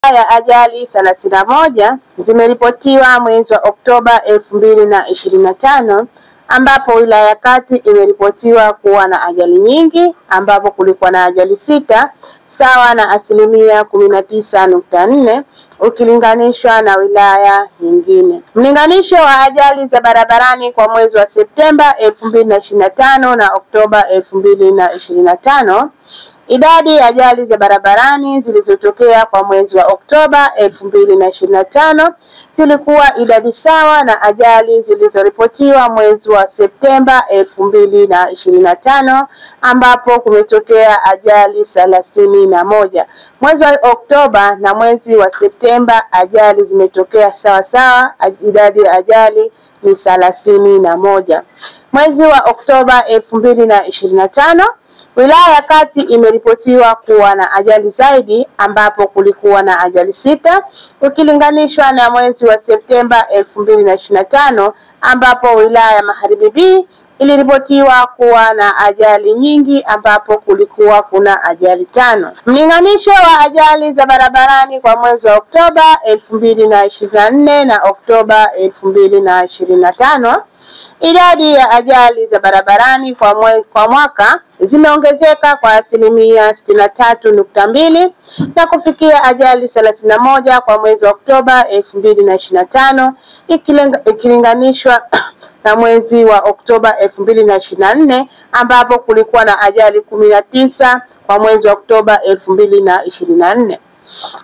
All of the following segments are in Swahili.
ya ajali 31 zimeripotiwa mwezi wa Oktoba 2025, ambapo wilaya ya Kati imeripotiwa kuwa na ajali nyingi, ambapo kulikuwa na ajali 6 sawa na 19.4 ukilinganishwa na wilaya nyingine. Mlinganisho wa ajali za barabarani kwa mwezi wa Septemba 2025 na Oktoba 2025. Idadi ya ajali za barabarani zilizotokea kwa mwezi wa Oktoba 2025 zilikuwa idadi sawa na ajali zilizoripotiwa mwezi wa Septemba 2025, ambapo kumetokea ajali 31. Mwezi wa Oktoba na mwezi wa Septemba ajali zimetokea sawa sawa, idadi ya ajali ni 31. Mwezi wa Oktoba 2025 wilaya ya Kati imeripotiwa kuwa na ajali zaidi, ambapo kulikuwa na ajali 6 ukilinganishwa na mwezi wa Septemba 2025, ambapo wilaya ya Magharibi B iliripotiwa kuwa na ajali nyingi, ambapo kulikuwa kuna ajali 5. Mlinganisho wa ajali za barabarani kwa mwezi wa Oktoba 2024 na Oktoba 2025. Idadi ya ajali za barabarani kwa mwaka zimeongezeka kwa 63.2 na kufikia ajali 31 kwa mwezi wa Oktoba 2025 ikilinganishwa na mwezi wa Oktoba 2024, ambapo kulikuwa na ajali 19 kwa mwezi wa Oktoba 2024.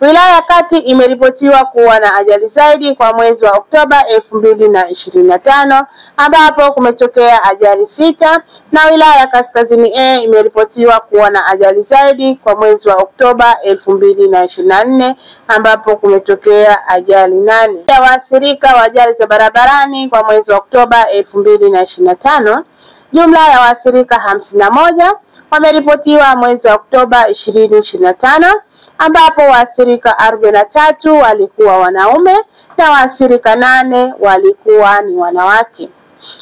Wilaya ya Kati imeripotiwa kuwa na ajali zaidi kwa mwezi wa Oktoba 2025, ambapo kumetokea ajali 6, na wilaya ya Kaskazini A imeripotiwa kuwa na ajali zaidi kwa mwezi wa Oktoba 2024, ambapo kumetokea ajali 8. Ya waathirika wa ajali za barabarani kwa mwezi wa Oktoba 2025, jumla ya waathirika 51 wameripotiwa mwezi wa Oktoba 2025, ambapo waathirika 43 walikuwa wanaume na waathirika 8 walikuwa ni wanawake.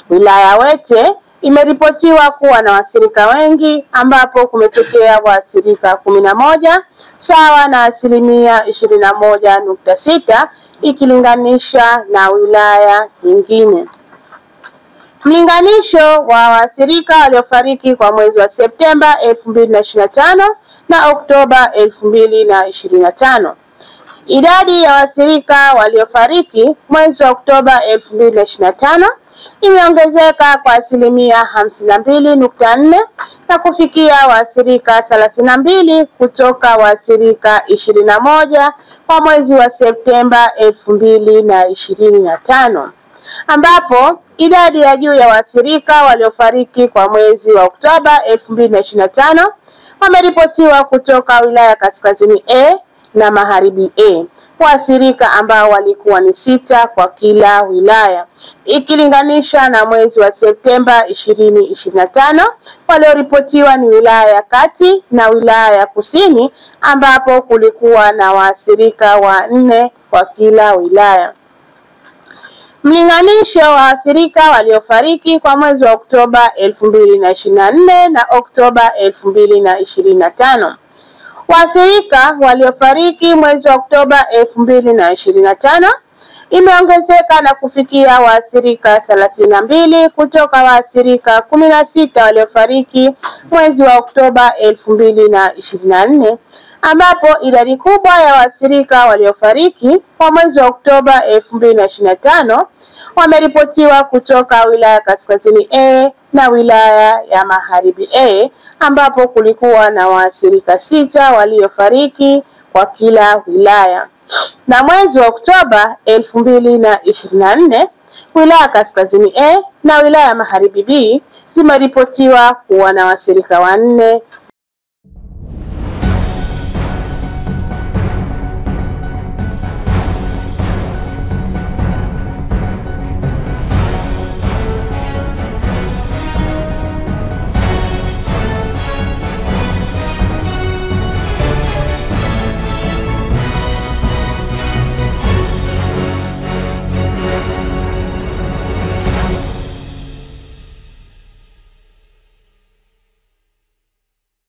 Wilaya Wete imeripotiwa kuwa na waathirika wengi, ambapo kumetokea waathirika 11 sawa na 21.6 ikilinganisha na wilaya nyingine. Mlinganisho wa waathirika waliofariki kwa mwezi wa Septemba 2025 na Oktoba 2025. Idadi ya waathirika waliofariki mwezi wa Oktoba 2025 imeongezeka kwa 52.4 na kufikia waathirika 32 kutoka waathirika 21 kwa mwezi wa Septemba 2025, ambapo idadi ya juu ya waathirika waliofariki kwa mwezi wa Oktoba 2025 wameripotiwa kutoka wilaya ya Kaskazini A na Magharibi A, waathirika ambao walikuwa ni 6 kwa kila wilaya, ikilinganisha na mwezi wa Septemba 2025 walioripotiwa ni wilaya ya Kati na wilaya ya Kusini, ambapo kulikuwa na waathirika 4 kwa kila wilaya. Mlinganisho wa waathirika waliofariki kwa mwezi wa Oktoba 2024 na Oktoba 2025. Waathirika waliofariki mwezi wa Oktoba 2025 imeongezeka na kufikia waathirika 32 kutoka waathirika 16 waliofariki mwezi wa Oktoba 2024, ambapo idadi kubwa ya waathirika waliofariki kwa mwezi wa Oktoba 2025 wameripotiwa kutoka wilaya ya Kaskazini A na wilaya ya Magharibi A, ambapo kulikuwa na waathirika 6 waliofariki kwa kila wilaya. Na mwezi wa Oktoba 2024 wilaya ya Kaskazini A na wilaya ya Magharibi B zimeripotiwa kuwa na waathirika 4